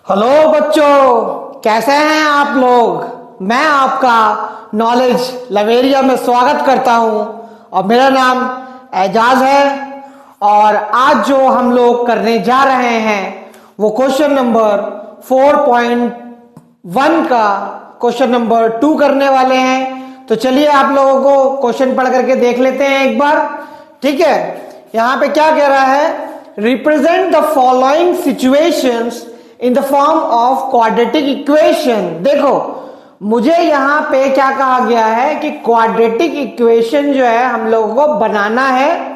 Hello बच्चों, कैसे हैं आप लोग। मैं आपका नॉलेज लवेरिया में स्वागत करता हूं और मेरा नाम एजाज है। और आज जो हम लोग करने जा रहे हैं वो क्वेश्चन नंबर 4.1 का क्वेश्चन नंबर 2 करने वाले हैं। तो चलिए आप लोगों को क्वेश्चन पढ़ करके देख लेते हैं एक बार। ठीक है, यहां पे क्या कह रहा है, represent the following situations in the form of quadratic equation. देखो मुझे यहां पे क्या कहा गया है कि क्वाड्रेटिक इक्वेशन जो है हम लोगों को बनाना है।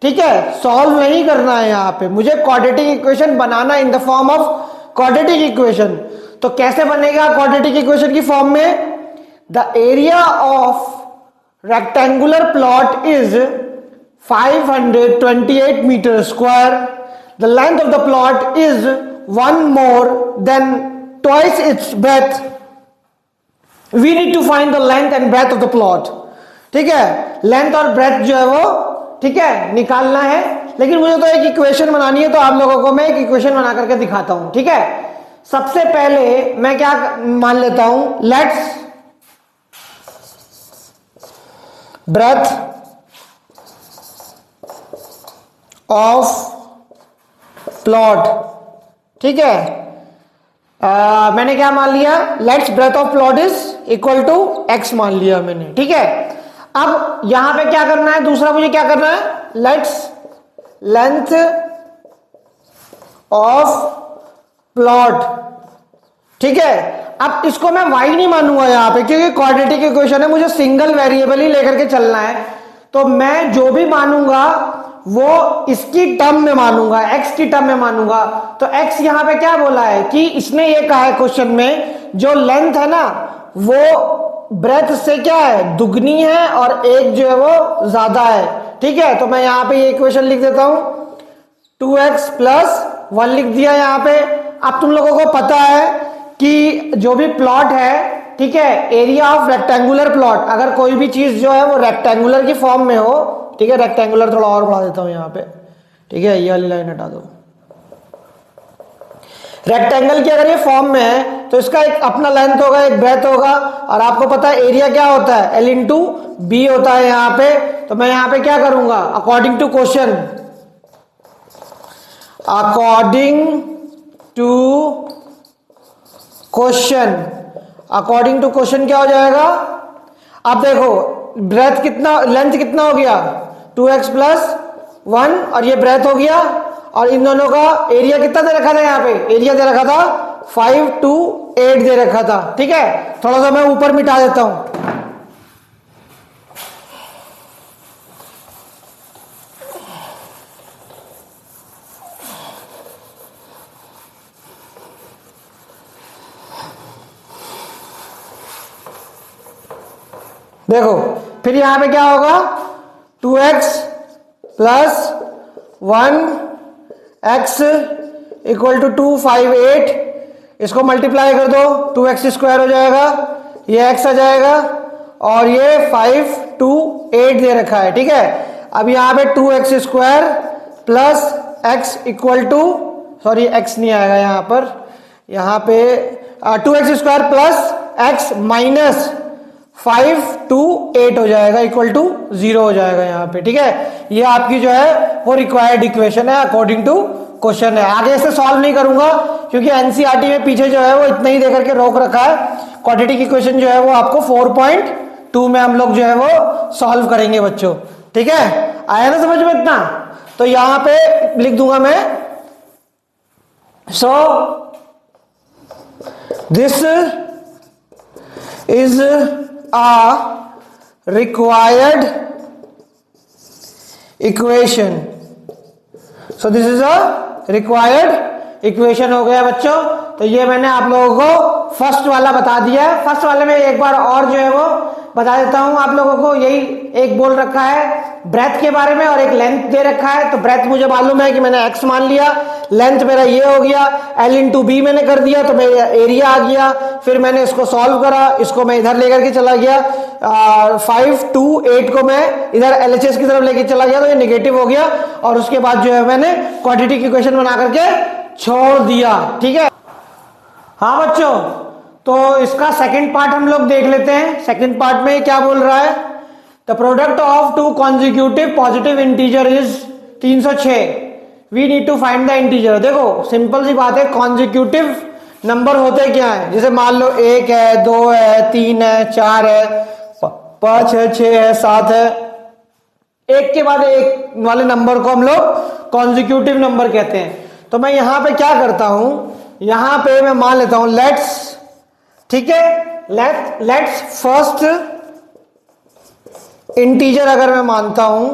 ठीक है, सॉल्व नहीं करना है। यहां पे मुझे क्वाड्रेटिक इक्वेशन बनाना in the form of quadratic equation. तो कैसे बनेगा क्वाड्रेटिक इक्वेशन की फॉर्म में? The area of rectangular plot is 528 metre square. The length of the plot is one more than twice its breadth. We need to find the length and breadth of the plot. ठीक है, length और breath जो है वो ठीक है निकालना है। लेकिन मुझे तो एक इक्वेशन बनानी है, तो आप लोगों को मैं एक इक्वेशन बना करके दिखाता हूं। ठीक है, सबसे पहले मैं क्या मान लेता हूं, लेट्स ब्रेथ ऑफ प्लॉट। ठीक है, मैंने क्या मान लिया, let's breadth of plot is equal to x मान लिया मैंने। ठीक है, अब यहां पे क्या करना है, दूसरा मुझे क्या करना है, लेट्स लेंथ ऑफ प्लॉट। ठीक है, अब इसको मैं y नहीं मानूंगा यहां पे, क्योंकि क्वाड्रेटिक इक्वेशन है, मुझे सिंगल वेरिएबल ही लेकर के चलना है। तो मैं जो भी मानूंगा वो इसकी टर्म में मानूंगा, x की टर्म में मानूंगा। तो x यहां पे क्या बोला है कि इसने ये कहा है क्वेश्चन में, जो लेंथ है ना वो ब्रेथ से क्या है, दुगनी है, और एक जो है वो ज्यादा है। ठीक है, तो मैं यहां पे ये इक्वेशन लिख देता हूं, 2x + 1 लिख दिया यहां पे। अब तुम लोगों को पता है कि जो भी प्लॉट है, ठीक है, एरिया ऑफ रेक्टेंगुलर प्लॉट, अगर कोई भी चीज जो है वो रेक्टेंगुलर की फॉर्म में हो, ठीक है, रेक्टेंगुलर थोड़ा और बढ़ा देता हूं यहां पे। ठीक है, ये वाली लाइन हटा दो। रेक्टेंगल की अगर ये फॉर्म में है तो इसका एक अपना लेंथ होगा, एक ब्रेथ होगा, और आपको पता है एरिया क्या होता है, L × B होता है यहां पे। तो मैं यहां पे क्या करूंगा, according to question, according to question क्या हो जाएगा। अब देखो ब्रेथ कितना, लेंथ कितना हो गया, 2x + 1, और ये ब्रेथ हो गया, और इन दोनों का एरिया कितना दे रखा था, यहाँ पे एरिया दे रखा था 5 to 8 दे रखा था। ठीक है, थोड़ा सा मैं ऊपर मिटा देता हूं। देखो फिर यहां पे क्या होगा, 2x + 1x = 258। इसको मल्टीप्लाई कर दो, 2x² हो जाएगा, ये x आ जाएगा, और ये 5 to 8 दे रखा है। ठीक है, अब यहां पे 2x² + x = सॉरी x नहीं आएगा यहां पर, यहां पे 2x² + x - 5 to 8 हो जाएगा, = 0 हो जाएगा यहाँ पे। ठीक है, ये आपकी जो है वो रिक्वायर्ड इक्वेशन है अकॉर्डिंग टू क्वेश्चन है। आगे से सॉल्व नहीं करूंगा क्योंकि एनसीईआरटी में पीछे जो है वो इतना ही देकर के रोक रखा है। क्वाड्रेटिक इक्वेशन जो है वो आपको 4.2 में हम लोग जो है वो सॉल्व करेंगे बच्चों। ठीक है, आया ना समझ में इतना? तो यहां पे लिख दूंगा मैं, so this is a required equation. So this is a required equation हो गया बच्चों। तो ये मैंने आप लोगों को फर्स्ट वाला बता दिया है। फर्स्ट वाले में एक बार और जो है वो बता देता हूं आप लोगों को। यही एक बोल रखा है ब्रेथ के बारे में और एक लेंथ दे रखा है। तो ब्रेथ मुझे मालूम है कि मैंने x मान लिया, लेंथ मेरा ये हो गया, L × B मैंने कर दिया, तो मेरा एरिया आ गया। फिर मैंने इसको सॉल्व करा, इसको मैं इधर लेकर के चला गया, 5 to 8 को मैं इधर LHS की तरफ लेके चला गया, तो ये नेगेटिव हो गया। और उसके बाद जो है मैंने क्वाड्रेटिक इक्वेशन बना करके छोड़ दिया। ठीक है, हाँ बच्चों, तो इसका सेकंड पार्ट हम लोग देख लेते हैं। सेकंड पार्ट में क्या बोल रहा है, the product of two consecutive positive integer is 306, we need to find the integer. देखो सिंपल सी बात है, कॉन्जिक्यूटिव नंबर होते क्या है, जैसे मान लो 1 है, 2 है, 3 है, 4 है, 5 है, 6 है, 7 है, एक के बाद एक वाले नंबर को हम लोग कॉन्जिक्यूटिव नंबर कहते हैं। तो मैं यहां पे क्या करता हूं, यहां पे मैं मान लेता हूं लेट्स, ठीक है, लेट्स फर्स्ट इंटीजर अगर मैं मानता हूं,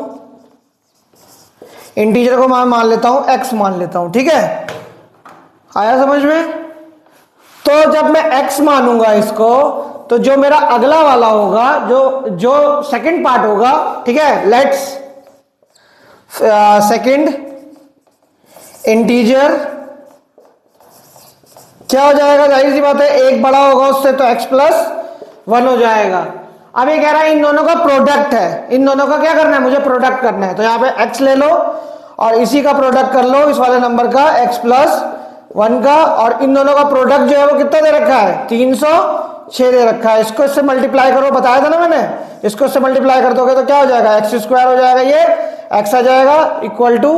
इंटीजर को मैं मान लेता हूं x मान लेता हूं, ठीक है, आया समझ में। तो जब मैं x मानूंगा इसको, तो जो मेरा अगला वाला होगा, जो सेकंड पार्ट होगा, ठीक है, लेट्स सेकंड इंटीजर क्या हो जाएगा, जाहिर सी बात है एक बड़ा होगा उससे, तो x प्लस 1 हो जाएगा। अब ये कह रहा है इन दोनों का प्रोडक्ट है, इन दोनों का क्या करना है, मुझे प्रोडक्ट करना है। तो यहां पे x ले लो और इसी का प्रोडक्ट कर लो, इस वाले नंबर का x प्लस 1 का, और इन दोनों का प्रोडक्ट जो है वो कितना दे रखा है, 306 दे रखा है। इसको इससे मल्टीप्लाई करो, बताया था ना मैंने, इसको इससे मल्टीप्लाई कर दोगे तो क्या हो जाएगा, एक्स स्क्वायर हो जाएगा, ये x आ जाएगा इक्वल टू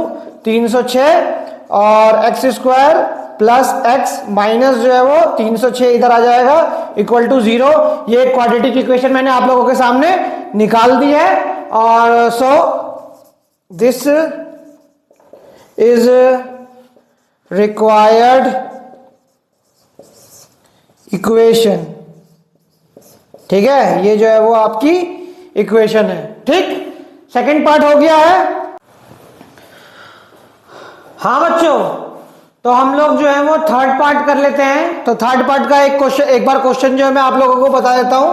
306, और x square plus x minus जो है वो 306 इधर आ जाएगा इक्वल टू 0। ये क्वाड्रेटिक इक्वेशन मैंने आप लोगों के सामने निकाल दी है। और so this is required equation, ठीक है, ये जो है वो आपकी इक्वेशन है। ठीक, सेकंड पार्ट हो गया है। हाँ बच्चों, तो हम लोग जो है वो थर्ड पार्ट कर लेते हैं। तो थर्ड पार्ट का एक बार क्वेश्चन जो है मैं आप लोगों को बता देता हूं,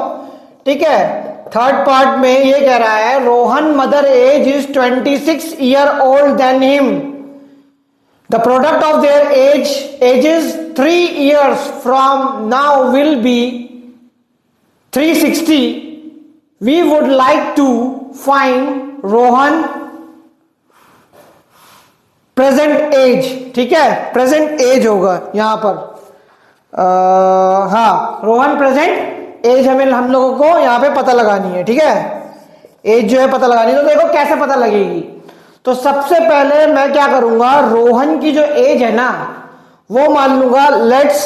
ठीक है। थर्ड पार्ट में ये कह रहा है Rohan mother age is 26 year old than him, the product of their ages 3 years from now will be 360, we would like to find Rohan present age, ठीक है, प्रेजेंट एज होगा यहां पर। हाँ, रोहन प्रेजेंट एज हमें हम लोगों को यहां पे पता लगानी है, ठीक है, एज जो है पता लगानी है। तो देखो कैसे पता लगेगी, तो सबसे पहले मैं क्या करूंगा, रोहन की जो एज है ना वो मान लूंगा, let's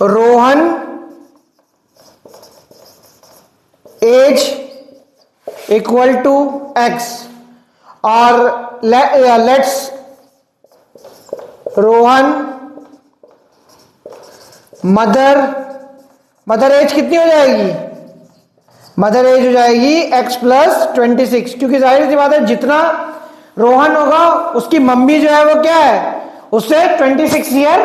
Rohan age equal to x, और लेट्स रोहन मदर एज कितनी हो जाएगी, मदर एज हो जाएगी x प्लस 26, क्योंकि जाहिर सी बात है जितना रोहन होगा उसकी मम्मी जो है वो क्या है, उससे 26 ईयर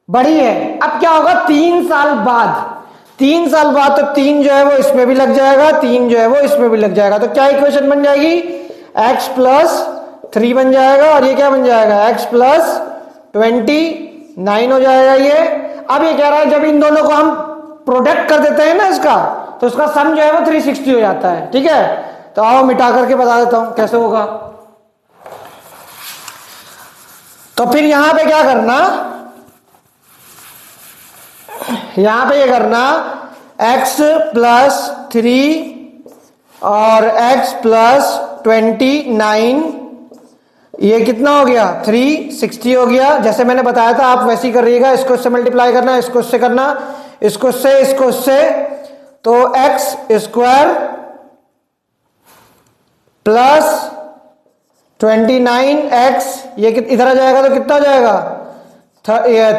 बड़ी है। अब क्या होगा, 3 साल बाद तो 3 जो है वो इसमें भी लग जाएगा, 3 जो है वो इसमें भी लग जाएगा, तो क्या इक्वेशन बन जाएगी, x प्लस 3 बन जाएगा, और ये क्या बन जाएगा, x प्लस 29 हो जाएगा ये। अब ये कह रहा है जब इन दोनों को हम प्रोडक्ट कर देते हैं ना इसका, तो इसका सम जो है वो 360 हो जाता है, ठीक है। तो आओ मिटा करके बता देता हूं कैसे होगा। तो फिर यहां पे क्या करना, यहां पे ये करना x प्लस 3 और x प्लस 29, ये कितना हो गया, 360 हो गया। जैसे मैंने बताया था आप वैसे ही करिएगा, इसको इससे मल्टीप्लाई करना, इसको इससे करना, इसको इससे, तो एक्स स्क्वायर प्लस 29x, ये इधर आ जाएगा तो कितना हो जाएगा,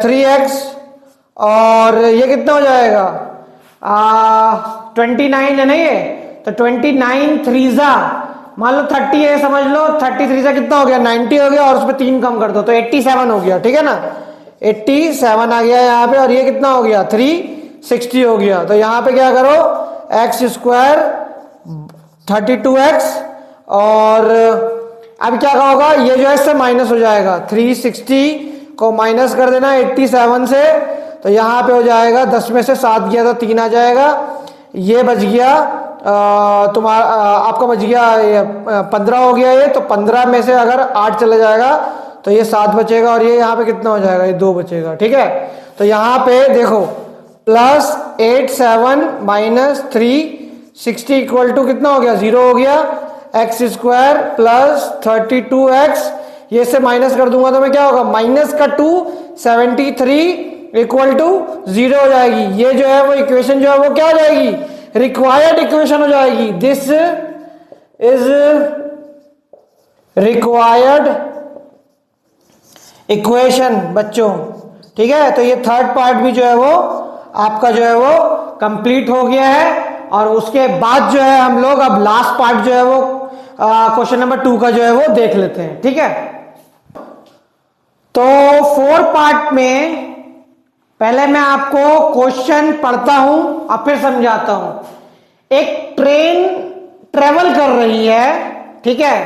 3x, और ये कितना हो जाएगा, 29 है ना ये, तो 29 3 मान लो 30 है, समझ लो 30 3 कितना हो गया, 90 हो गया, और उसमें 3 कम कर दो तो 87 हो गया, ठीक है ना, 87 आ गया यहाँ पे, और ये कितना हो गया, 360 हो गया। तो यहाँ पे क्या करो, एक्स स्क्वायर 32x, और अब क्या होगा, ये जो है इससे माइनस हो जाएगा, 360 को माइनस कर देना 87 से, तो यहाँ पे हो जाएगा 10 में से 7 गया तो 3 आ जाएगा, ये बच गया तुम्हारा, आपका बच गया 15 हो गया ये, तो 15 में से अगर 8 चला जाएगा तो ये 7 बचेगा और ये यहाँ पे कितना हो जाएगा, ये 2 बचेगा। ठीक है, तो यहाँ पे देखो प्लस 8 7 माइनस 3 60 इक्वल टू कितना हो गया, 0 हो गया। एक्स स्क्वायर प्लस 32x, ये से माइनस कर दूंगा तो मैं क्या होगा, माइनस का 2 73 इक्वल टू 0 हो जाएगी। ये जो है वो इक्वेशन जो है वो क्या हो जाएगी, रिक्वायर्ड इक्वेशन हो जाएगी। दिस इज रिक्वायर्ड इक्वेशन बच्चों। ठीक है, तो ये थर्ड पार्ट भी जो है वो आपका जो है वो कंप्लीट हो गया है। और उसके बाद जो है हम लोग अब लास्ट पार्ट जो है वो क्वेश्चन नंबर 2 का जो है वो देख लेते हैं। ठीक है, तो 4 पार्ट में पहले मैं आपको क्वेश्चन पढ़ता हूं और फिर समझाता हूं। एक ट्रेन ट्रेवल कर रही है, ठीक है,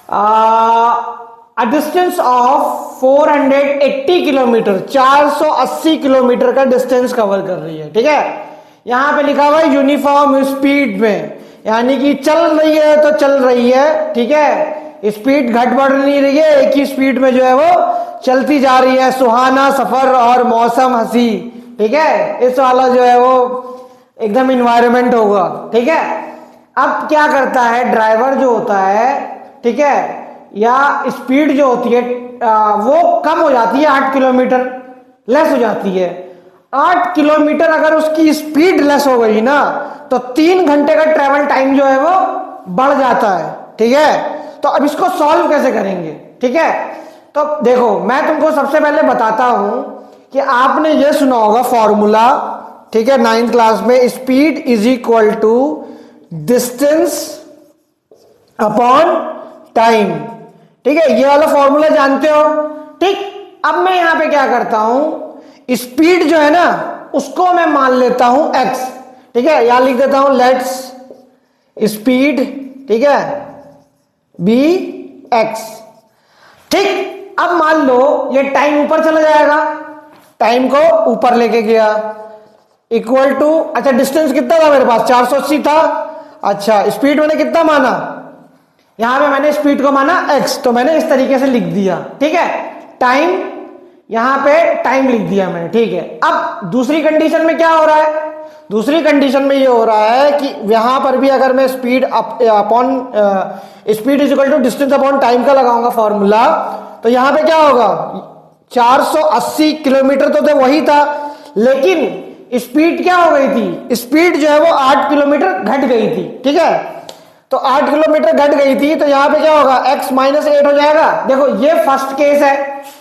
a distance of 480 kilometre, 480 kilometre का डिस्टेंस कवर कर रही है। ठीक है, यहां पे लिखा हुआ है यूनिफॉर्म स्पीड में, यानी कि चल रही है तो चल रही है। ठीक है, स्पीड घट बढ़ नहीं रही है, एक ही स्पीड में जो है वो चलती जा रही है। सुहाना सफर और मौसम हंसी। ठीक है, इस वाला जो है वो एकदम इन्वायरमेंट होगा। ठीक है, अब क्या करता है ड्राइवर जो होता है, ठीक है, या स्पीड जो होती है वो कम हो जाती है, 8 किलोमीटर लेस हो जाती है। 8 किलोमीटर अगर उसकी स्पीड लेस हो गई ना तो 3 घंटे का ट्रेवल टाइम जो है वो बढ़ जाता है। ठीक है, तो अब इसको सॉल्व कैसे करेंगे। ठीक है, तो देखो मैं तुमको सबसे पहले बताता हूं कि आपने ये सुना होगा फॉर्मूला, ठीक है, 9th क्लास में, speed is equal to distance upon time. ठीक है, ये वाला फॉर्मूला जानते हो। ठीक, अब मैं यहां पे क्या करता हूं, स्पीड जो है ना उसको मैं मान लेता हूं x। ठीक है, यहां लिख देता हूं लेट्स स्पीड, ठीक है, बी x। ठीक, अब मान लो ये टाइम ऊपर चला जाएगा, टाइम को ऊपर लेके गया, इक्वल टू, अच्छा डिस्टेंस कितना था मेरे पास, 480 था। अच्छा स्पीड मैंने कितना माना, यहां पे मैंने स्पीड को माना x, तो मैंने इस तरीके से लिख दिया। ठीक है, टाइम, यहां पे टाइम लिख दिया मैंने। ठीक है, अब दूसरी कंडीशन में क्या हो रहा है, दूसरी कंडीशन में ये हो रहा है कि यहां पर भी अगर मैं speed upon speed is equal to distance upon time का लगाऊंगा फॉर्मूला, तो यहां पे क्या होगा, 480 किलोमीटर तो वही था, लेकिन स्पीड क्या हो गई थी, स्पीड जो है वो 8 किलोमीटर घट गई थी। ठीक है, तो 8 किलोमीटर घट गई थी, तो यहां पे क्या होगा, x माइनस 8 हो जाएगा। देखो ये फर्स्ट केस है,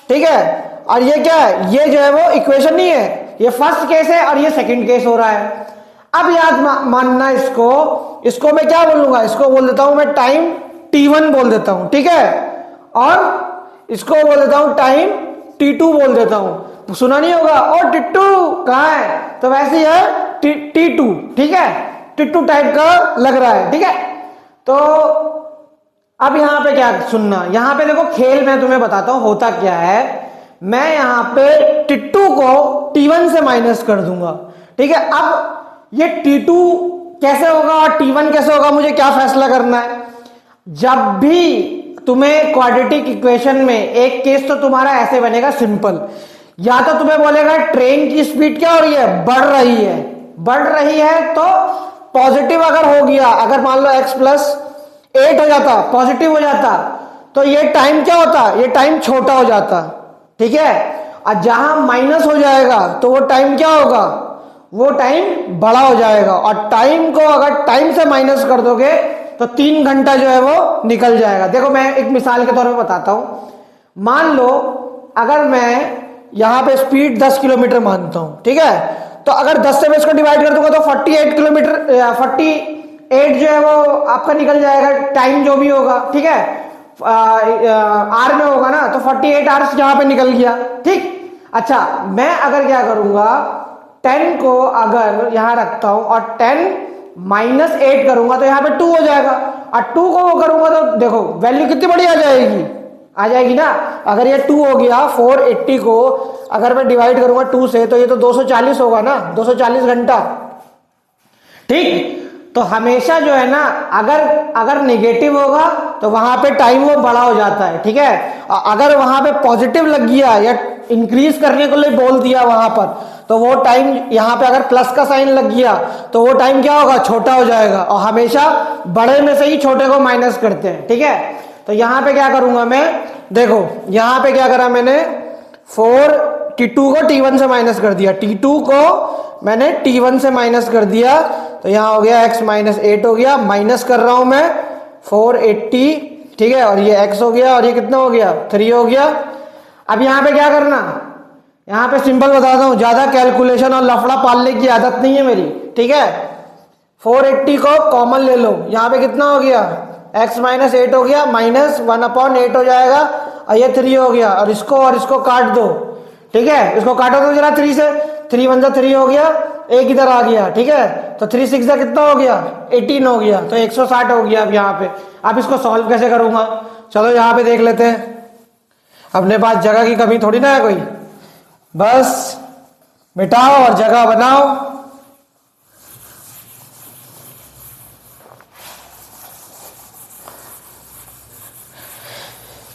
ठीक है, और ये क्या है, ये जो है वो इक्वेशन नहीं है, ये फर्स्ट केस है और ये सेकंड केस हो रहा है। अब याद मानना इसको मैं क्या बोलूंगा, इसको बोल देता हूं मैं टाइम t1 बोल देता हूं। ठीक है, और इसको बोल देता हूं टाइम t2 बोल देता हूं। सुना नहीं होगा, और t2 कहां है, तो वैसे ही है t2। ठीक है, t2 टाइप का लग रहा है। ठीक है, तो अब यहां पे क्या सुनना, यहां पे देखो खेल मैं तुम्हें बताता हूं होता क्या है। मैं यहां पे t2 को t1 से माइनस कर दूंगा। ठीक है, अब ये t2 कैसे होगा और t1 कैसे होगा, मुझे क्या फैसला करना है। जब भी तुम्हें क्वाड्रेटिक इक्वेशन में एक केस तो तुम्हारा ऐसे बनेगा सिंपल, या तो तुम्हें बोलेगा ट्रेन की स्पीड क्या हो रही है, बढ़ रही है, बढ़ रही है, तो पॉजिटिव अगर हो गया, अगर मान लो x प्लस 8 हो जाता, पॉजिटिव हो जाता, तो ये टाइम क्या होता, ये टाइम छोटा हो जाता। ठीक है, और जहां माइनस हो जाएगा तो वो टाइम क्या होगा, वो टाइम बड़ा हो जाएगा। और टाइम को अगर टाइम से माइनस कर दोगे तो 3 घंटा जो है वो निकल जाएगा। देखो मैं एक मिसाल के तौर पे बताता हूं, मान लो अगर मैं यहां पे स्पीड 10 किलोमीटर मानता हूं, ठीक है, तो अगर 10 से मैं इसको डिवाइड कर दूंगा तो 48 किलोमीटर, 48 जो है वो आपका निकल जाएगा, टाइम जो भी होगा। ठीक है, आर में होगा ना, तो 48 आवर्स यहां पे निकल गया। ठीक, अच्छा मैं अगर क्या करूंगा, 10 को अगर यहां रखता हूं और 10 माइनस 8 करूंगा तो यहां पे 2 हो जाएगा, और 2 को वो करूंगा तो देखो वैल्यू कितनी बड़ी आ जाएगी ना। अगर ये 2 हो गया, 480 को अगर मैं डिवाइड करूंगा 2 से, तो ये तो 240 होगा ना, 240 घंटा। ठीक, तो हमेशा जो है ना, अगर नेगेटिव होगा तो वहां पे टाइम वो बड़ा हो जाता है, ठीक है। अगर वहां पे पॉजिटिव लग गया या इंक्रीज करने को लिए बोल दिया वहां पर, तो वो टाइम यहां पे अगर प्लस का साइन लग गया तो वो टाइम क्या होगा, छोटा हो जाएगा। और हमेशा बड़े में से ही छोटे को माइनस करते हैं, ठीक है। तो यहां पे क्या करूंगा मैं, देखो यहां पे क्या करा मैंने, 4 T2 को T1 से माइनस कर दिया, T2 को मैंने T1 से माइनस कर दिया, तो यहां हो गया x माइनस 8 हो गया, माइनस कर रहा हूं मैं 480, ठीक है। और ये x हो गया, और ये कितना हो गया, 3 हो गया। अब यहां पे क्या करना, यहां पे सिंपल बताता हूं, ज्यादा कैलकुलेशन और लफड़ा पालने की आदत नहीं है मेरी, ठीक है। 480 को कॉमन ले लो, यहां पे कितना हो गया, x माइनस 8 हो गया, माइनस 1/8 हो जाएगा, और ये 3 हो गया। और इसको काट दो, ठीक है, इसको काटो तो जरा 3 से, 3 1 3 हो गया, एक इधर आ गया, ठीक है। तो 3 6 कितना हो गया, 18 हो गया, तो 160 हो गया। अब यहाँ पे अब इसको सॉल्व कैसे करूंगा, चलो यहाँ पे देख लेते हैं। अपने पास जगह की कमी थोड़ी ना है कोई, बस मिटाओ और जगह बनाओ।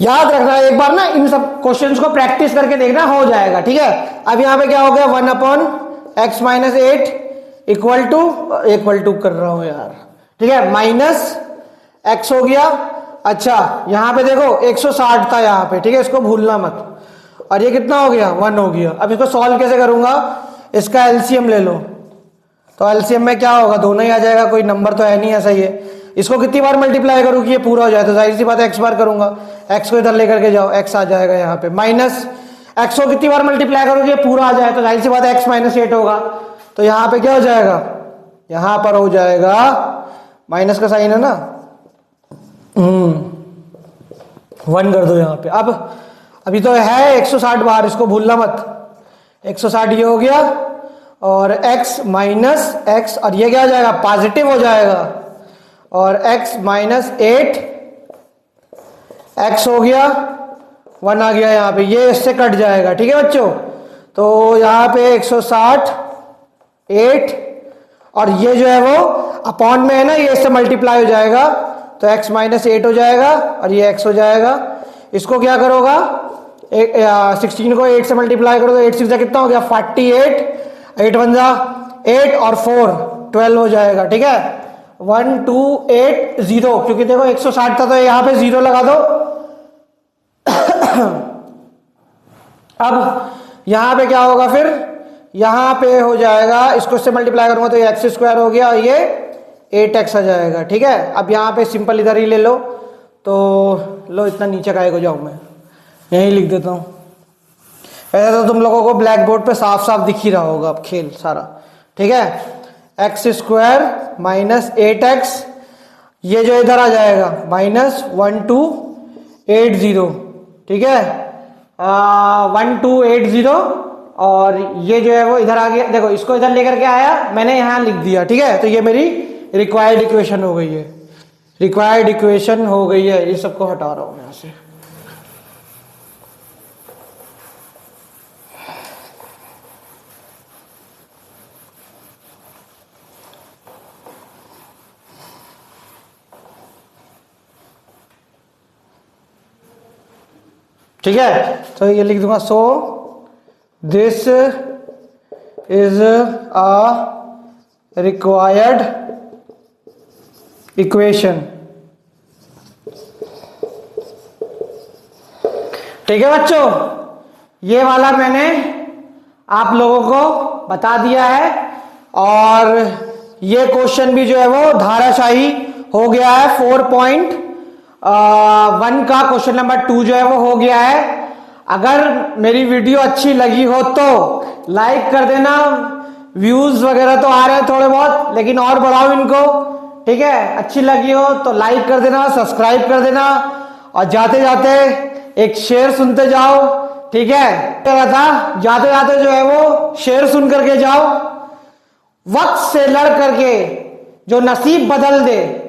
याद रखना, एक बार ना इन सब क्वेश्चंस को प्रैक्टिस करके देखना, हो जाएगा, ठीक है। अब यहां पे क्या हो गया, 1/x माइनस 8 इक्वल टू कर रहा हूं यार, ठीक है, माइनस x हो गया। अच्छा यहां पे देखो 160 था यहां पे, ठीक है, इसको भूलना मत। और ये कितना हो गया, 1 हो गया। अब इसको सॉल्व कैसे करूंगा, इसका एलसीएम ले लो, तो एलसीएम में क्या होगा, दोनों ही आ जाएगा, कोई नंबर तो है नहीं ऐसा ही है। इसको कितनी बार मल्टीप्लाई करूं कि ये पूरा हो जाए, तो जाहिर सी बात है x बार करूंगा, x को इधर लेकर के जाओ, x आ जाएगा यहाँ पे, माइनस x को कितनी बार मल्टीप्लाई करूं कि ये पूरा आ जाए, तो जाहिर सी बात है x माइनस 8 होगा। तो यहाँ पे क्या हो जाएगा, यहां पर हो जाएगा, माइनस का साइन है ना, 1 कर दो यहाँ पे। अब अभी तो है 160 बार, इसको भूलना मत, 160 ये हो गया, और x माइनस x, और ये क्या हो जाएगा, पॉजिटिव हो जाएगा, और x माइनस 8 x हो गया, 1 आ गया यहाँ पे, ये इससे कट जाएगा, ठीक है बच्चों। तो यहाँ पे 160 8, और ये जो है वो अपॉन में है ना, ये इससे मल्टीप्लाई हो जाएगा, तो x माइनस 8 हो जाएगा, और ये x हो जाएगा। इसको क्या करोगा, 16 को 8 से मल्टीप्लाई करो, तो 8 6 कितना हो गया, 48, 8 1 8, और 4 12 हो जाएगा, ठीक है। 1 2 8 0, क्योंकि देखो 160 था तो यहां पे 0 लगा दो। अब यहां पे क्या होगा, फिर यहां पे हो जाएगा, इसको इससे मल्टीप्लाई करूंगा तो ये एक्स स्क्वायर हो गया, और ये 8x आ जाएगा, ठीक है। अब यहाँ पे सिंपल इधर ही ले लो, तो लो इतना नीचे काहे को जाऊं, मैं यहीं लिख देता हूं। वैसे तो तुम लोगों को ब्लैक बोर्ड पे साफ साफ दिख ही रहा होगा अब खेल सारा, ठीक है। एक्स स्क्वायर माइनस 8x, ये जो इधर आ जाएगा माइनस 1280, ठीक है, 1280, और ये जो है वो इधर आ गया, देखो इसको इधर लेकर के आया मैंने, यहां लिख दिया, ठीक है। तो ये मेरी रिक्वायर्ड इक्वेशन हो गई है, रिक्वायर्ड इक्वेशन हो गई है। ये सबको हटा रहा हूं यहां से। ठीक है, तो ये लिख दूंगा, so this is a required equation, ठीक है बच्चों। ये वाला मैंने आप लोगों को बता दिया है, और ये क्वेश्चन भी जो है वो धाराशाही हो गया है। 4.1 का क्वेश्चन नंबर 2 जो है वो हो गया है। अगर मेरी वीडियो अच्छी लगी हो तो लाइक कर देना, व्यूज वगैरह तो आ रहे हैं थोड़े बहुत, लेकिन और बढ़ाओ इनको, ठीक है। अच्छी लगी हो तो लाइक कर देना, सब्सक्राइब कर देना, और जाते जाते एक शेर सुनते जाओ, ठीक है। था जाते जाते जो है वो शेर सुन करके जाओ। वक्त से लड़ करके जो नसीब बदल दे,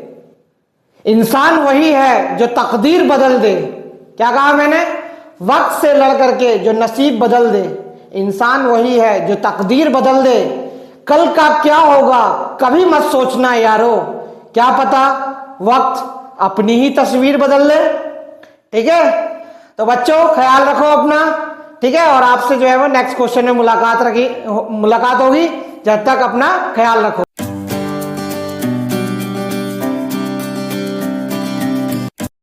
इंसान वही है जो तकदीर बदल दे। क्या कहा मैंने, वक्त से लड़ करके जो नसीब बदल दे, इंसान वही है जो तकदीर बदल दे। कल का क्या होगा कभी मत सोचना यारो, क्या पता वक्त अपनी ही तस्वीर बदल ले। ठीक है, तो बच्चों ख्याल रखो अपना। ठीक है, और आपसे जो है वो नेक्स्ट क्वेश्चन में मुलाकात होगी। जब तक अपना ख्याल रखो।